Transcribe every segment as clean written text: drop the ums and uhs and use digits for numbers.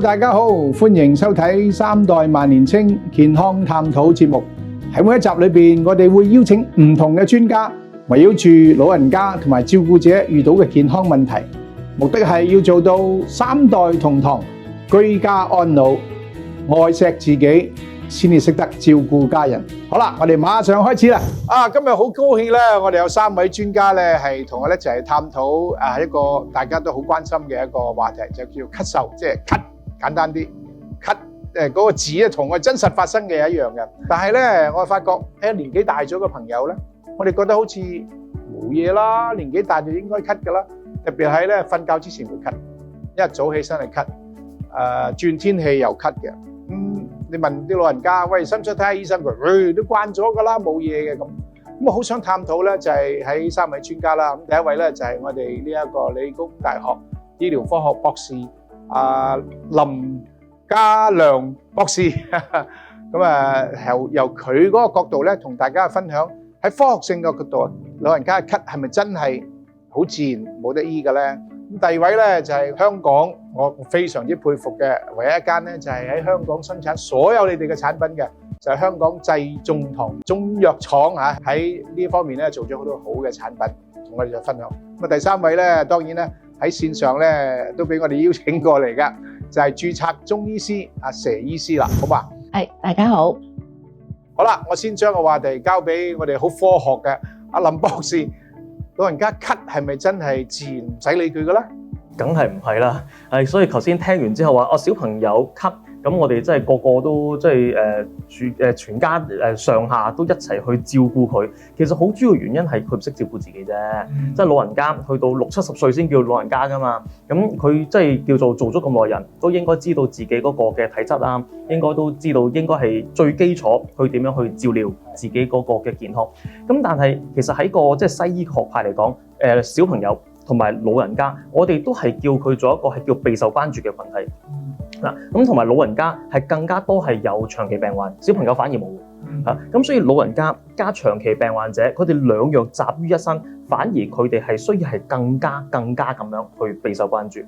大家好，歡迎收睇三代萬年青健康探討節目。喺每一集裏邊，我哋會邀請唔同嘅專家，圍繞住老人家同埋照顧者遇到嘅健康問題，目的係要做到三代同堂，居家安老，愛錫自己，先至識得照顧家人。好啦，我哋馬上開始啦！今日好高興咧，我哋有三位專家咧，係同我哋一齊探討一個大家都好關心嘅一個話題，就叫咳嗽，即係咳，簡單啲，咳嗰個字咧，同我真實發生嘅一樣嘅。但係咧，我發覺年紀大咗嘅朋友咧，我哋覺得好似冇嘢啦，年紀大就應該咳㗎啦。特別係咧瞓覺之前會咳，一早起身嚟咳，轉天氣又咳嘅。你問啲老人家，喂，使唔使睇下醫生？佢都慣咗㗎啦，冇嘢嘅咁。我好想探討咧，就係喺三位專家啦。咁第一位咧就係我哋呢一個理工大學醫療科學博士林家良博士。咁由佢嗰個角度咧，同大家分享喺科學性嘅角度，老人家嘅咳係咪真係好自然冇得醫嘅咧？咁第二位咧就係香港，我非常之佩服嘅唯一一間咧，就係喺香港生產所有你哋嘅產品嘅，就係香港濟眾堂中藥廠嚇，喺呢方面咧做咗好多好嘅產品，同我哋就分享。咁第三位咧，當然咧喺線上咧都俾我哋邀請過嚟㗎，就係註冊中醫師阿佘醫師啦，好嘛？係，大家好。好啦，我先將個話題交俾我哋好科學嘅阿林博士。老人家咳係咪真係自然唔使理佢嘅咧？梗係唔係啦，所以頭先聽完之後話，小朋友咳，咁我哋真係個個都即係全家上下都一齊去照顧佢。其實好主要原因係佢唔識照顧自己啫，即係老人家去到60-70歲先叫老人家噶嘛。咁佢即係叫做做咗咁耐人，都應該知道自己嗰個嘅體質啊，應該都知道應該係最基礎去點樣去照料自己嗰個嘅健康。咁但係其實喺個即係西醫學派嚟講，小朋友同埋老人家，我哋都係叫佢做一個係叫備受關注嘅群體。嗱，咁同埋老人家係更加多係有長期病患，小朋友反而冇。咁所以老人家加長期病患者，佢哋兩樣集於一身，反而佢哋係需要係更加咁樣去備受關注。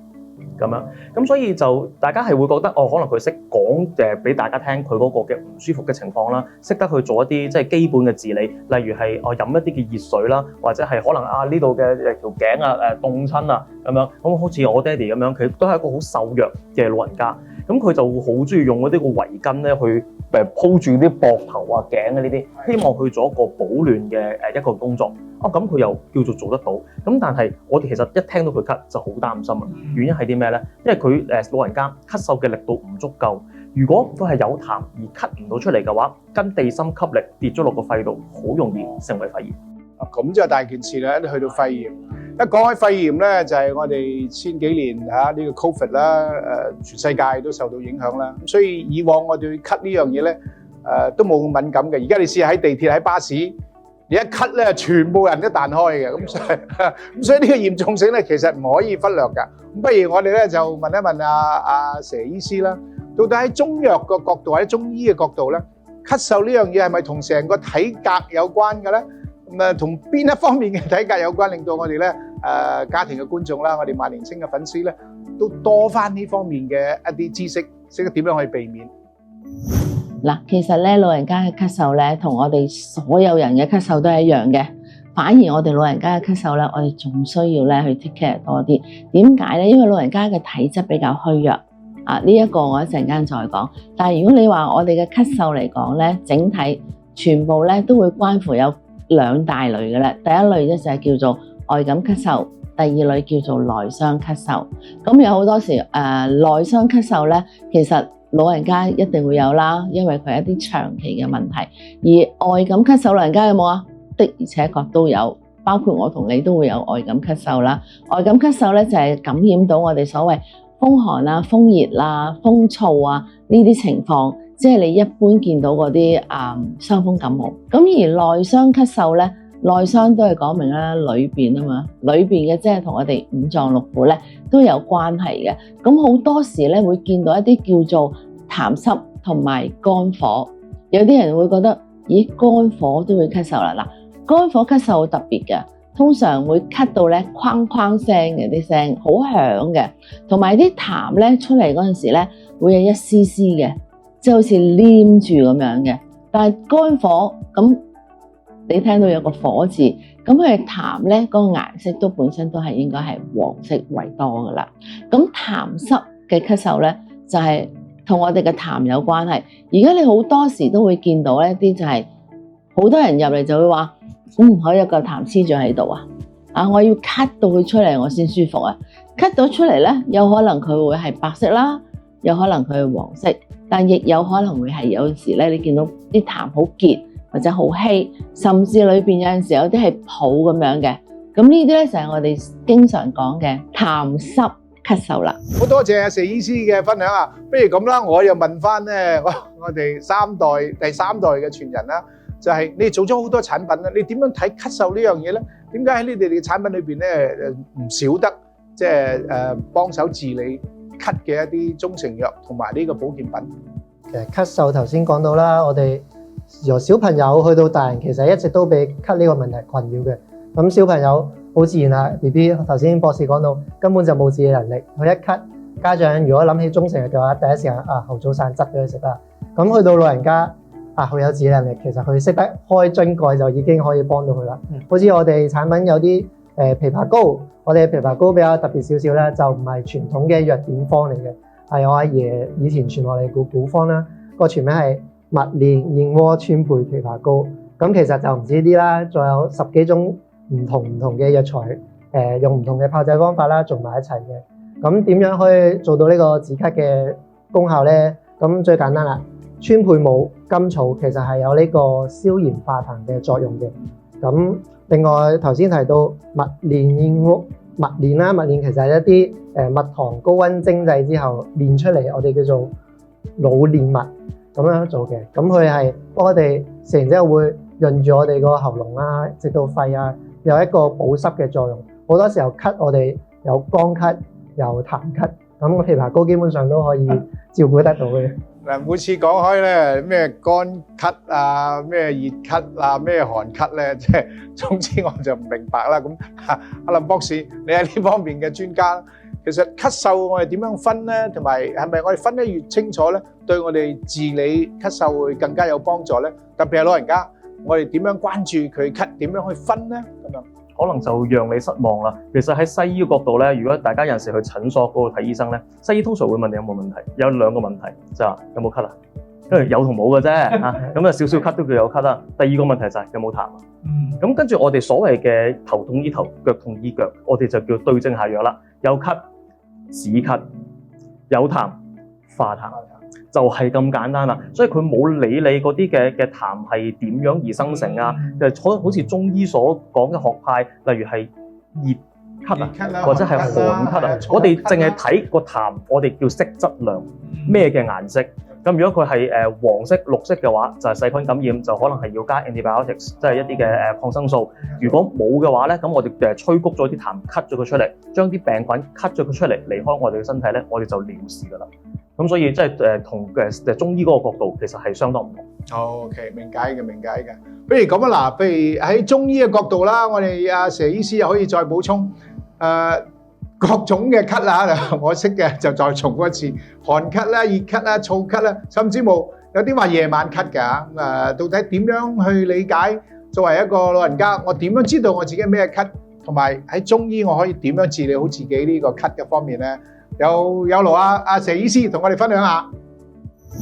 咁樣，咁所以就大家係會覺得可能佢識講俾大家聽佢嗰個嘅唔舒服嘅情況啦，識得去做一啲即係基本嘅治理，例如係飲一啲嘅熱水啦，或者係可能呢度嘅條頸凍親啊咁樣。咁好似我爹哋咁樣，佢都係一個好瘦弱嘅老人家，咁佢就好中意用嗰啲個圍巾咧去鋪住啲膊頭啊頸啊呢啲，希望去做一個保暖嘅一個工作。咁佢又叫做做得到，咁但係我哋其實一聽到佢咳就好擔心啊！原因係啲咩咧？因為佢老人家咳嗽嘅力度唔足夠，如果都係有痰而咳唔到出嚟嘅話，跟地心吸力跌咗落個肺度，好容易成為肺炎。咁就大件事啦！一去到肺炎，一講起肺炎咧，就係我哋前幾年呢個 Covid 啦，全世界都受到影響啦。咁所以以往我哋咳呢樣嘢咧，都冇咁敏感嘅。而家你試下喺地鐵喺巴士，你一咳咧，全部人都彈開嘅，咁所以呢個嚴重性咧，其實唔可以忽略㗎。咁不如我哋咧就問一問阿佘醫師啦，到底喺中藥個角度或者中醫嘅角度咧，咳嗽呢樣嘢係咪同成個體格有關嘅咧？咁同邊一方面嘅體格有關，令到我哋咧家庭嘅觀眾啦，我哋萬年青嘅粉絲咧，都多翻呢方面嘅一啲知識，識得點樣去避免。嗱，其實咧老人家嘅咳嗽咧，同我哋所有人嘅咳嗽都係一樣嘅。反而我哋老人家嘅咳嗽咧，我哋仲需要咧去 take care 多啲。點解咧？因為老人家嘅體質比較虛弱呢一個我一陣間再講。但係如果你話我哋嘅咳嗽嚟講咧，整體全部咧都會關乎有兩大類嘅咧。第一類咧就係叫做外感咳嗽，第二類叫做內傷咳嗽。咁有好多時內傷咳嗽咧，其實老人家一定會有啦，因為佢係一啲長期嘅問題。而外感咳嗽，老人家有冇啊？的而且確都有，包括我同你都會有外感咳嗽啦。外感咳嗽咧就係感染到我哋所謂風寒啊、風熱啊、風燥啊呢啲情況，即係你一般見到嗰啲傷風感冒。咁而內傷咳嗽咧，內傷都係講明啦，裏邊啊嘛，裏邊嘅即係同我哋五臟六腑咧都有關係嘅。咁好多時咧會見到一啲叫做痰濕同埋肝火，有啲人會覺得，咦，肝火都會咳嗽啦。嗱，肝火咳嗽好特別嘅，通常會咳到咧哐哐聲嘅啲聲，好響嘅，同埋啲痰咧出嚟嗰陣時咧，會有一絲絲嘅，即係好似黏住咁樣嘅。但係肝火咁，你聽到有個火字，咁佢嘅痰咧，嗰個顏色都本身都係應該係黃色為多噶啦。咁痰濕嘅咳嗽咧，就係同我哋嘅痰有關係。而家你好多時都會見到一啲就係好多人入嚟就會話，我有嚿痰黐咗喺度啊，我要咳到佢出嚟我先舒服啊。咳到出嚟咧，有可能佢會係白色啦，有可能佢係黃色，但亦有可能會係有陣時咧，你見到啲痰好結或者好稀，甚至裏邊有陣時有啲係泡咁樣嘅。咁呢啲咧就係我哋經常講嘅痰濕咳嗽啦。好多謝阿佘醫師嘅分享啊！不如咁啦，我又問翻咧，我哋第三代嘅傳人啦，就係你哋做咗好多產品啦，你點樣睇咳嗽呢樣嘢咧？點解喺你哋嘅產品裏邊咧唔少得即係幫手治理咳嘅一啲中成藥同埋呢個保健品？其實咳嗽頭先講到啦，我哋由小朋友去到大人，其實一直都被咳呢個問題困擾嘅。咁小朋友好自然啦 ，BB 頭先博士講到根本就冇自理能力，佢一咳，家長如果諗起中成藥嘅話，第一時間猴棗散汁俾佢食啦。咁去到老人家佢有自理能力，其實佢識得開樽蓋就已經可以幫到佢啦。好似我哋產品有啲枇杷膏，我哋嘅枇杷膏比較特別少少咧，就唔係傳統嘅藥典方嚟嘅，係我阿爺以前傳落嚟嘅古方啦。個全名係蜜蓮燕窩川貝枇杷膏。咁其實就唔止啲啦，仲有10幾種唔同嘅藥材，用唔同嘅炮製方法啦，做埋一齊嘅。咁點樣可以做到呢個止咳嘅功效咧？咁最簡單啦，川貝母、甘草其實係有呢個消炎化痰嘅作用嘅。咁另外頭先提到蜜蓮燕窩，蜜蓮啦，蜜蓮其實係一啲蜜糖高溫蒸製之後煉出嚟，我哋叫做老練蜜咁樣做嘅。咁佢係幫我哋食完之後會潤住我哋個喉嚨啦，直到肺啊，有一個保濕嘅作用。好多時候咳，我哋有乾咳，有痰咳，咁個枇杷膏基本上都可以照顧得到嘅。嗱，每次講開咧，咩乾咳啊，咩熱咳啊，咩寒咳咧，即係總之我就唔明白啦。咁阿林博士，你係呢方面嘅專家，其實咳嗽我哋點樣分咧？同埋係咪我哋分得越清楚咧，對我哋治理咳嗽會更加有幫助咧？特別係老人家，我哋點樣關注佢咳，點樣去分咧？咁樣可能就讓你失望啦。其實喺西醫嘅角度咧，如果大家有陣時去診所嗰度睇醫生咧，西醫通常會問你有冇問題，有兩個問題就係有冇咳啊，因為有同冇嘅啫嚇，咁啊少少咳都叫有咳啦。第二個問題就係有冇痰啊。咁跟住我哋所謂嘅頭痛醫頭，腳痛醫腳，我哋就叫對症下藥啦。有咳止咳，有痰化痰。就係咁簡單啦，所以佢冇理你嗰啲嘅痰係點樣而生成啊，就好似中醫所講嘅學派，例如係熱咳啊，或者係寒咳啊，我哋淨係睇個痰，我哋叫色質量，咩嘅顏色。咁如果佢係黃色、綠色嘅話，就係細菌感染，就可能係要加 antibiotics，即係一啲嘅抗生素。如果冇嘅話咧，咁我哋吹谷咗啲痰，咳咗佢出嚟，將啲病菌咳咗佢出嚟，離開我哋嘅身體咧，我哋就了事㗎啦。咁所以即係同中醫嗰個角度其實係相當唔同。OK， 明解嘅。不如咁啊，嗱，譬如喺中醫嘅角度啦，我哋阿佘醫師又可以再補充各種嘅咳啦，我識嘅就再重複一次，寒咳啦、熱咳啦、燥咳啦，甚至冇有啲話夜晚咳㗎。咁到底點樣去理解？作為一個老人家，我點樣知道我自己咩咳？同埋喺中醫我可以點樣治理好自己呢個咳嘅方面咧？有勞阿佘醫師同我哋分享下。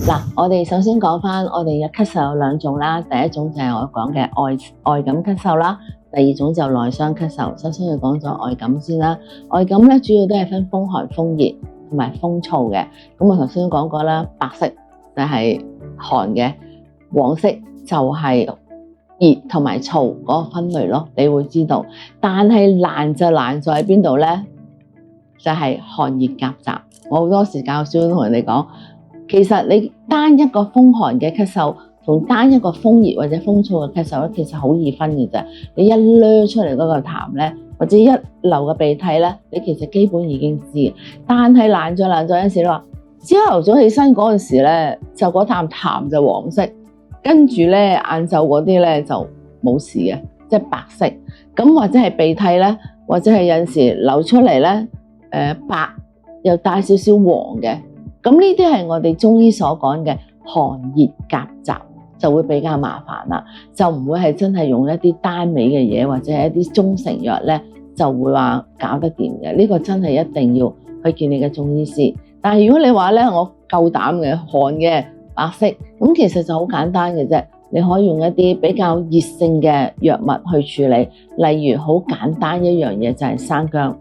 嗱，我哋首先講翻我哋嘅咳嗽有兩種啦，第一種就係我講嘅外感咳嗽啦，第二種就內傷咳嗽。首先要講咗外感先啦，外感咧主要都係分風寒、風熱同埋風燥嘅。咁我頭先都講過啦，白色就係寒嘅，黃色就係熱同埋燥嗰個分類咯，你會知道。但係難就難在喺邊度咧？就係寒熱夾雜。我好多時教書都同人哋講，其實你單一個風寒嘅咳嗽同單一個風熱或者風燥嘅咳嗽咧，其實好易分嘅啫。你一掠出嚟嗰個痰咧，或者一流嘅鼻涕咧，你其實基本已經知。但係難在有陣時你話朝頭早起身嗰陣時咧，就嗰啖痰就黃色，跟住咧晏晝嗰啲咧就冇事嘅，即係白色。咁或者係鼻涕咧，或者係有陣時流出嚟咧，白又帶少少黃嘅，咁呢啲係我哋中醫所講嘅寒熱夾雜，就會比較麻煩啦，就唔會係真係用一啲單味嘅嘢或者係一啲中成藥咧，就會話搞得掂嘅。呢個真係一定要去見你嘅中醫師。但係如果你話咧，我夠膽嘅寒嘅白色，咁其實就好簡單嘅啫。你可以用一啲比較熱性嘅藥物去處理，例如好簡單一樣嘢就係生薑，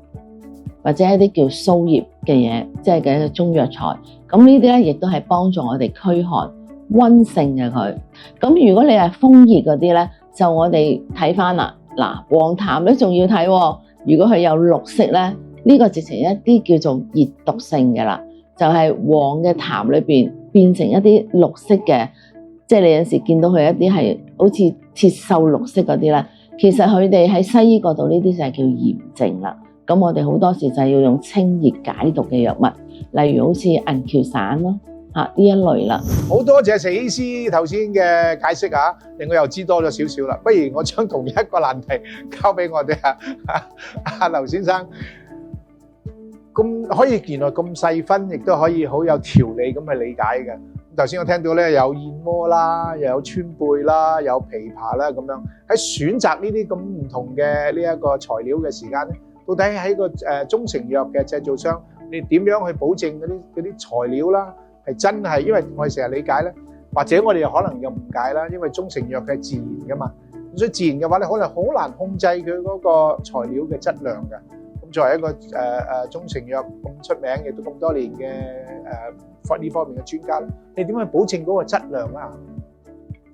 或者一啲叫蘇葉嘅嘢，即係嘅中藥材。咁呢啲咧亦都係幫助我哋驅寒溫性嘅佢。咁如果你係風熱嗰啲咧，就我哋睇翻啦。嗱，黃芩都仲要睇喎。如果佢有綠色咧，呢個直情一啲叫做熱毒性嘅啦，就係黃嘅芩裏邊變成一啲綠色嘅。即係你有時見到佢一啲係好似鐵鏽綠色嗰啲咧，其實佢哋喺西醫嗰度呢啲就係叫炎症啦。咁我哋好多時就係要用清熱解毒嘅藥物，例如好似銀翹散咯，呢一類啦。好多謝佘醫師頭先嘅解釋啊，令我又知多咗少少啦。不如我將同一個難題交俾我哋阿劉先生，咁可以原來咁細分，亦都可以好有條理咁去理解嘅。頭先我聽到咧有燕窩啦，又有川貝啦，有枇杷啦咁樣。喺選擇呢啲咁唔同嘅呢一個材料嘅時間咧，到底喺個中成藥嘅製造商，你點樣去保證嗰啲材料啦係真係？因為我哋成日理解咧，或者我哋又可能有誤解啦，因為中成藥係自然噶嘛，咁所以自然嘅話咧，可能好難控制佢嗰個材料嘅質量嘅。咁作為一個中成藥咁出名，亦都咁多年嘅呢方面嘅專家咧，你點去保證嗰個質量啊？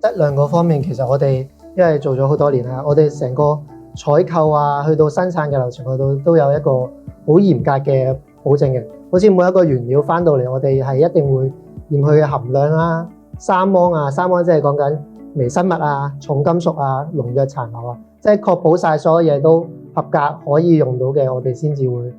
質量嗰方面，其實我哋因為做咗好多年啦，我哋成個採購啊，去到生產嘅流程嗰度都有一個好嚴格嘅保證嘅。好似每一個原料翻到嚟，我哋係一定會驗佢嘅含量啦、三胺啊，三胺即係講緊微生物啊、重金屬啊、農藥殘留啊，即係確保晒所有嘢都合格可以用到嘅，我哋先至會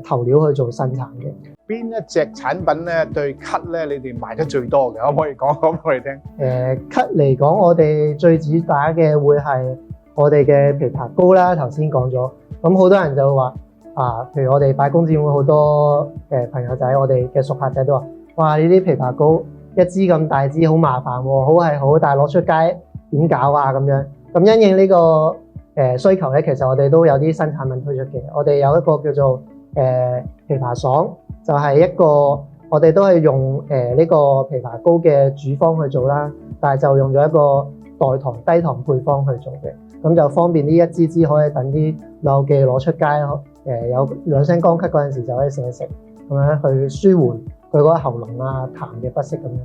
投料去做生產嘅。邊一隻產品咧對咳咧，你哋賣得最多嘅？可唔可以講俾我哋聽？咳嚟講，我哋最主打嘅會係我哋嘅枇杷膏啦。頭先講咗，咁好多人就話譬如我哋擺工展會好多朋友仔，我哋嘅熟客仔都話：哇！呢啲枇杷膏一支咁大支，好麻煩喎，好係好，但係攞出街點搞啊？咁樣咁因應呢個需求咧，其實我哋都有啲新產品推出嘅。我哋有一個叫做枇杷爽。就係一個，我哋都係用呢個枇杷膏嘅主方去做啦，但係就用咗一個代糖低糖配方去做嘅，咁就方便呢一支支可以等啲老友記攞出街，有兩聲乾咳嗰陣時就可以食一食，咁樣去舒緩佢嗰個喉嚨啊痰嘅不適咁樣。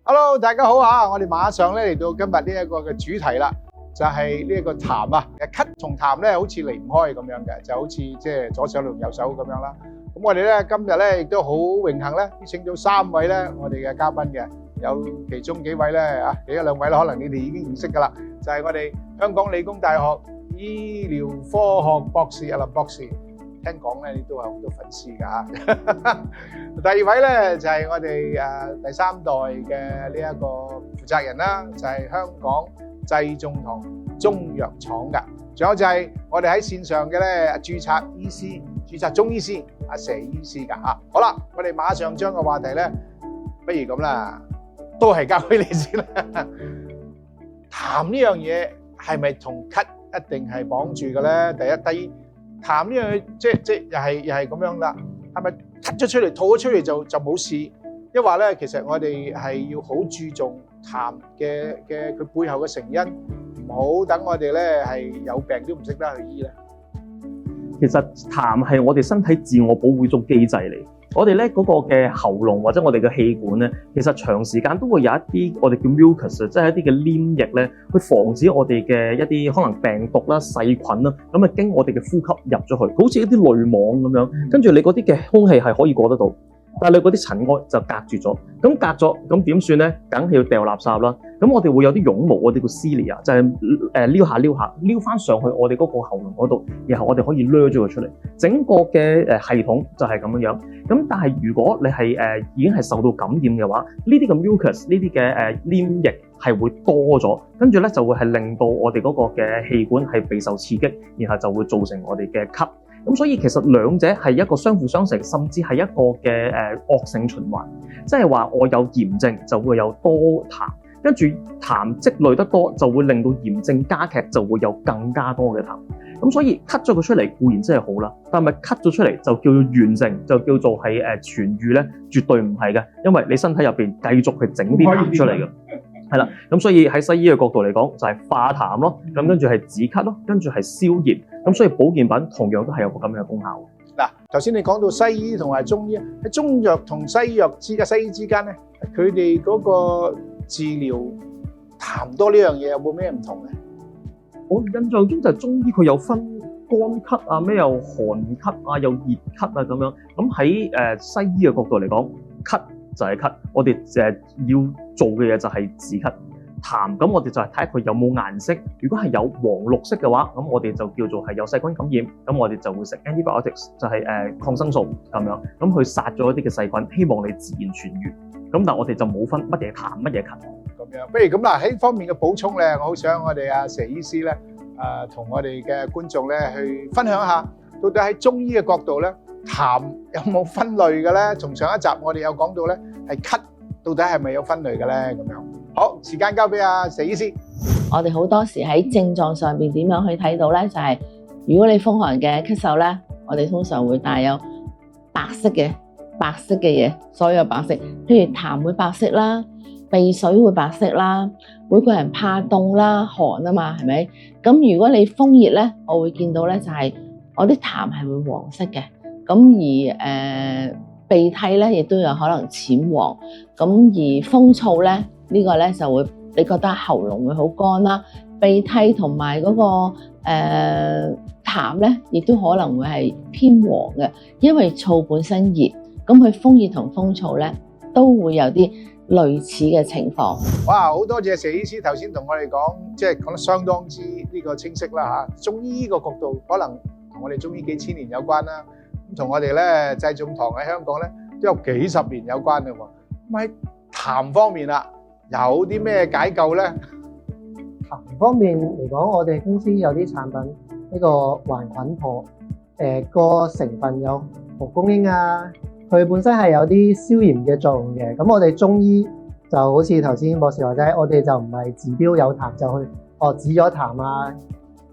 Hello， 大家好啊！我哋馬上咧嚟到今日呢一個嘅主題啦，就係呢一個痰啊。咳同痰咧，好似離唔開咁樣嘅，就好似即係左手同右手咁樣啦。咁我哋咧今日咧亦都好榮幸咧，邀請到3位咧我哋嘅嘉賓嘅，有其中幾位咧幾一兩位啦，可能你哋已經認識噶啦，就係我哋香港理工大學醫療科學博士阿林博士。聽講咧，你都有好多粉絲㗎。第二位咧就係我哋第3代嘅呢一個負責人啦，就係香港濟眾堂中藥廠㗎。仲有就係我哋喺線上嘅咧註冊醫師、註冊中醫師阿佘醫師㗎嚇。好啦，我哋馬上將個話題咧，不如咁啦，都係交俾你先啦。痰呢樣嘢係咪同咳一定係綁住嘅咧？第一、第二。痰呢樣嘢即又係咁樣啦，係咪咳咗出嚟、吐咗出嚟就冇事？一話咧，其實我哋係要好注重痰嘅佢背後嘅成因，唔好等我哋咧係有病都唔識得去醫咧。其實痰係我哋身體自我保護一種機制嚟。我哋咧嗰個嘅喉嚨或者我哋嘅氣管咧，其實長時間都會有一啲我哋叫 mucus， 即係一啲嘅黏液咧，去防止我哋嘅一啲可能病毒啦、細菌啦，咁啊經我哋嘅呼吸入咗去，好似一啲濾網咁樣，跟住你嗰啲嘅空氣係可以過得到，但係你嗰啲塵埃就隔住咗，咁隔咗咁點算咧？梗係要掉垃圾啦。咁咁我哋會有啲絨毛，我哋叫 cilia，就係撩翻上去我哋嗰個喉嚨嗰度，然後我哋可以掠咗佢出嚟。整個嘅系統就係咁樣。咁但係如果你係已經係受到感染嘅話，呢啲嘅 mucus 呢啲嘅黏液係會多咗，跟住咧就會係令到我哋嗰個嘅氣管係備受刺激，然後就會造成我哋嘅咳。咁所以其實兩者係一個相輔相成，甚至係一個嘅惡性循環。即係話我有炎症就會有多痰，跟住痰積累得多就會令到炎症加劇，就會有更加多嘅痰。咁所以咳咗佢出嚟固然真係好啦，但係咪咳咗出嚟就叫做完成，就叫做係痊愈咧？絕對唔係嘅，因為你身體入邊繼續去整啲痰出嚟嘅。係啦，咁所以喺西醫嘅角度嚟講，就係化痰咯，咁跟住係止咳咯，跟住係消炎，咁所以保健品同樣都係有個咁樣嘅功效。嗱，頭先你講到西醫同埋中醫，喺中藥同西藥西醫之間咧，佢哋嗰個治療痰多呢樣嘢有冇咩唔同咧？我印象中就係中醫佢有分乾咳啊，咩有寒咳啊，有熱咳啊咁樣。咁喺西醫嘅角度嚟講，咳就係咳，我哋要做嘅嘢就係止咳。痰咁我哋就係睇下佢有冇顏色，如果係有黃綠色嘅話，咁我哋就叫做係有細菌感染，咁我哋就會食 antibiotics，就係抗生素咁樣，咁去殺咗一啲嘅細菌，希望你自然痊愈。咁但係我哋就冇分乜嘢痰乜嘢咳咁樣。不如咁啦，喺方面嘅補充咧，我好想我哋阿佘醫師咧，同我哋嘅觀眾咧去分享下，到底喺中醫嘅角度咧，痰有冇分類嘅咧？從上一集我哋有講到咧，係咳到底係咪有分類嘅咧？咁樣。好，時間交俾阿佘醫師。我哋好多時喺症狀上邊點樣去睇到咧？就係如果你風寒嘅咳嗽咧，我哋通常會帶有白色嘅嘢，所有白色，譬如痰會白色啦，鼻水會白色啦，每個人怕凍啦，寒啊嘛，係咪？咁如果你風熱咧，我會見到咧就係我啲痰係會黃色嘅，咁而鼻涕咧亦都有可能淺黃，咁而風燥咧。呢個咧就會你覺得喉嚨會好乾啦，鼻涕同埋嗰個痰咧，亦都可能會係偏黃嘅，因為燥本身熱，咁佢風熱同風燥咧都會有啲類似嘅情況。哇！好多謝佘醫師頭先同我哋講，即係講得相當之呢個清晰啦嚇。中醫個角度可能同我哋中醫幾千年有關啦，咁同我哋咧濟眾堂喺香港咧都有幾十年有關嘅喎。咁喺痰方面啦。有啲咩解救咧？痰方面嚟講，我哋公司有啲產品，呢個還菌破，個成分有蒲公英啊，佢本身係有啲消炎嘅作用嘅。咁我哋中醫就好似頭先博士話齋，我哋就唔係治標有痰就去止咗痰啊，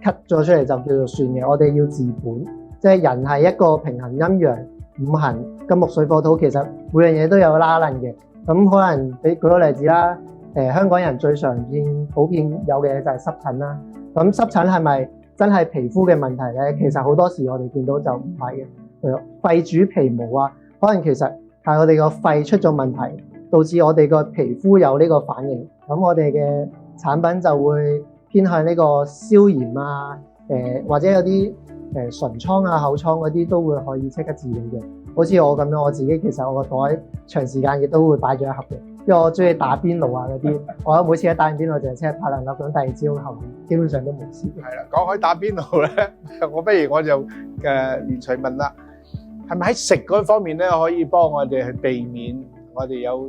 咳咗出嚟就叫做算嘅。我哋要治本，即係人係一個平衡陰陽五行金木水火土，其實每樣嘢都有拉楞嘅。咁可能俾舉個例子啦，香港人最常見普遍有嘅就係濕疹啦。咁濕疹係咪真係皮膚嘅問題咧？其實好多時我哋見到就唔係嘅，肺主皮毛啊，可能其實係我哋個肺出咗問題，導致我哋個皮膚有呢個反應。咁我哋嘅產品就會偏向呢個消炎啊，或者有啲唇瘡啊、口瘡嗰啲都會可以即刻治療嘅。好似我咁樣，我自己其實我個袋長時間亦都會擺咗一盒嘅，因為我中意打邊爐啊嗰啲，我每次一打完邊爐就係即刻拍兩粒，咁第二朝後面基本上都冇事。係啦，講開打邊爐咧，我不如我就連隨問啦，係咪喺食嗰方面咧可以幫我哋去避免我哋有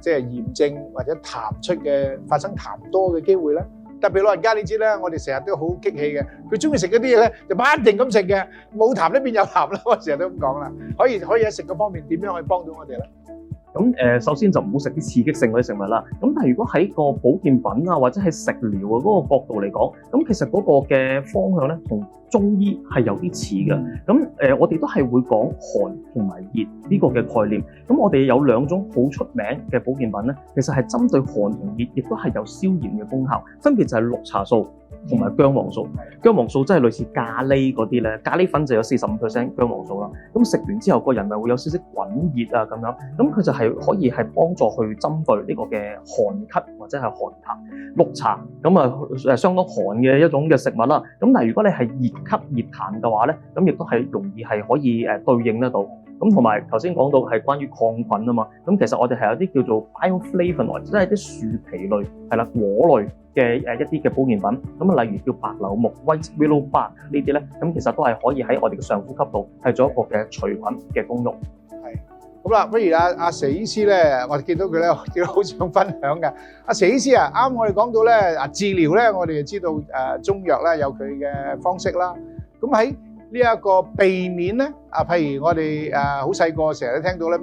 即係炎症或者痰出嘅發生痰多嘅機會咧？特別老人家你知啦，我哋成日都好激氣嘅，佢中意食嗰啲嘢咧就不一定咁食嘅，冇痰咧變有痰啦，我成日都咁講啦。可以喺食嗰方面點樣去幫到我哋咧？咁首先就唔好食啲刺激性嗰啲食物啦。咁但係如果喺個保健品啊，或者係食療嘅嗰個角度嚟講，咁其實嗰個嘅方向咧，同中醫係有啲似嘅。咁我哋都係會講寒同埋熱呢個嘅概念。咁我哋有兩種好出名嘅保健品咧，其實係針對寒同熱，亦都係有消炎嘅功效。分別就係綠茶素同埋薑黃素。薑黃素真係類似咖喱嗰啲咧，咖喱粉就有45%薑黃素啦。咁食完之後個人咪會有少少滾熱啊咁樣。咁佢就係可以係幫助去針對呢個嘅寒咳或者係寒痰。綠茶咁啊相當寒嘅一種嘅食物啦。咁但係如果你係熱咳熱痰嘅話咧，咁亦都係容易係可以對應得到。咁同埋頭先講到係關於抗菌啊嘛，咁其實我哋係有啲叫做 bioflavonoid，即係啲樹皮類係啦果類嘅一啲嘅保健品，咁啊例如叫白柳木 white willow bark 呢啲咧，咁其實都係可以喺我哋嘅上呼吸道係做一個嘅除菌嘅功用。咁啦，不如阿佘醫師咧，我哋見到佢咧，亦都好想分享嘅。阿佘醫師啊，啱我哋講到咧，治療咧，我哋就知道中藥咧有佢嘅方式啦。咁喺呢一個避免咧，譬如我哋好細個成日都聽到咧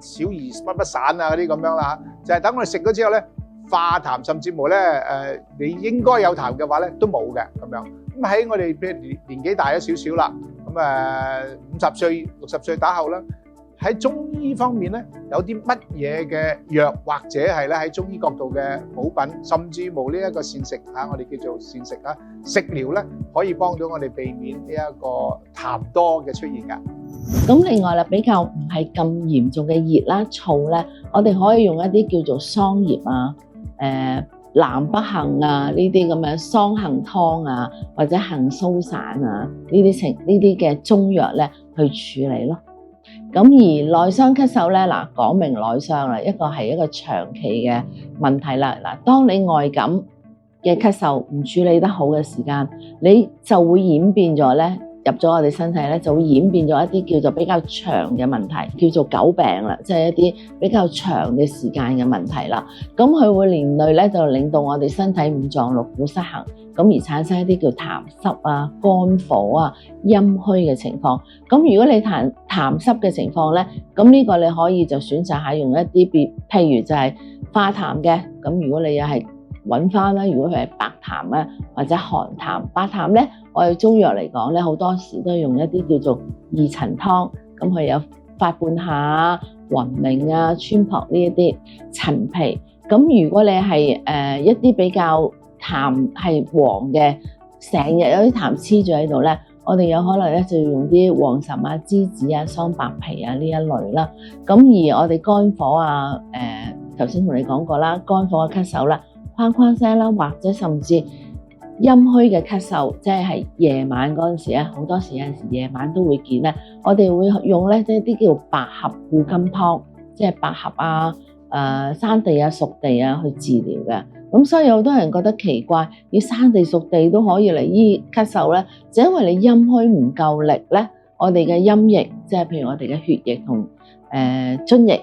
小兒乜散啊嗰啲咁樣啦，就係等我哋食咗之後咧，化痰甚至乎咧你應該有痰嘅話咧都冇嘅咁樣。咁喺我哋譬如年紀大咗少少啦，咁50歲、60歲打後啦。喺中醫方面咧，有啲乜嘢嘅藥或者係咧喺中醫角度嘅補品，甚至冇呢一個膳食我哋叫做膳食食療咧，可以幫到我哋避免呢一個痰多嘅出現㗎。咁另外啦，比較唔係咁嚴重嘅熱啦、燥咧，我哋可以用一啲叫做桑葉啊、南北杏啊呢啲咁樣桑杏湯啊，或者杏蘇散啊呢啲嘅中藥咧去處理咯。咁而內傷咳嗽咧，嗱講明內傷啦，一個係一個長期嘅問題啦。嗱，當你外感嘅咳嗽唔處理得好嘅時間，你就會演變咗咧，入咗我哋身體咧，就會演變咗一啲叫做比較長嘅問題，叫做久病啦，即係一啲比較長嘅時間嘅問題啦。咁佢會連累咧，就令到我哋身體五臟六腑失衡。咁而產生一啲叫痰濕啊、肝火啊、陰虛嘅情況。咁如果你痰濕嘅情況咧，咁呢個你可以就選擇下用一啲譬如就係化痰嘅。咁如果你又係揾翻啦，如果佢係白痰啊或者寒痰，白痰咧，我哋中藥嚟講咧，好多時都用一啲叫做二陳湯。咁佢有發半夏、雲茗啊、川撲呢一啲陳皮。咁如果你係一啲比較痰係黃嘅，成日有啲痰黐住喺度咧，我哋有可能咧就要用啲黃芩啊、梔子啊、桑白皮啊呢一類啦。咁而我哋肝火啊，頭先同你講過啦，肝火嘅咳嗽啦、框聲啦，或者甚至陰虛嘅咳嗽，即係夜晚嗰陣時咧，好多時有陣時夜晚都會見咧，我哋會用咧即係啲叫百合護肝湯，即係百合啊、山地啊、熟地啊去治療嘅。咁所以好多人覺得奇怪，你山地熟地都可以嚟醫咳嗽咧，就因為你陰虛唔夠力咧，我哋嘅陰液，即係譬如我哋嘅血液同津液，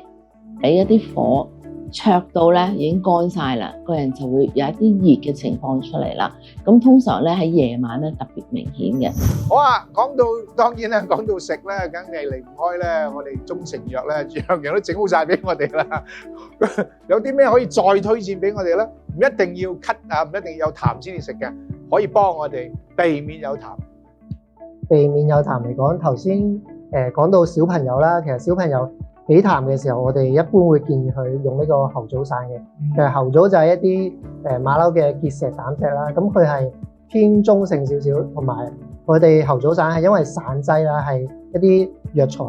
俾一啲火灼到咧，已經乾晒啦，個人就會有一啲熱嘅情況出嚟啦。咁通常咧喺夜晚咧特別明顯嘅。好啊，講到當然啦，講到食咧，梗係離唔開咧，我哋中成藥咧，樣樣都整好晒俾我哋啦。有啲咩可以再推薦俾我哋咧？唔一定要咳啊，唔一定要有痰先至食嘅，可以幫我哋避免有痰。避免有痰嚟講，頭先講到小朋友啦，其實小朋友起痰嘅時候，我哋一般會建議佢用呢個猴棗散嘅。其實猴棗就係一啲馬騮嘅結石膽石啦，咁佢係偏中性少少，同埋我哋猴棗散係因為散劑啦，係一啲藥材，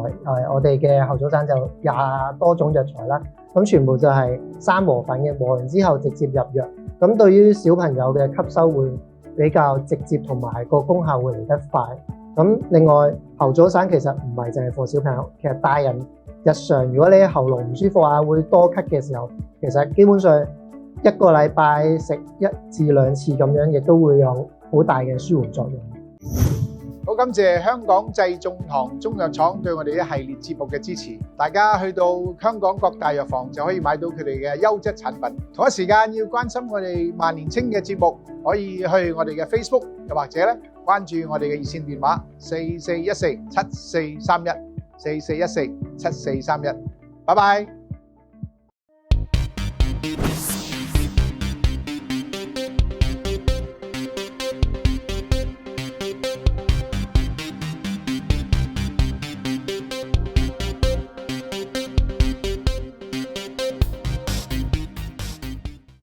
我哋嘅猴棗散就20多種藥材啦，咁全部就係生磨粉嘅，磨完之後直接入藥，咁對於小朋友嘅吸收會比較直接，同埋個功效會嚟得快。咁另外猴棗散其實唔係淨係畀小朋友，其實大人日常如果你喉嚨唔舒服啊，會多咳嘅時候，其實基本上一個禮拜食1至2次咁樣，亦都會有好大嘅舒緩作用。好感謝香港濟眾堂中藥廠對我哋一系列節目嘅支持。大家去到香港各大藥房就可以買到佢哋嘅優質產品。同一時間要關心我哋萬年青嘅節目，可以去我哋嘅 Facebook， 又或者咧關注我哋嘅熱線電話4414743144147431。拜拜。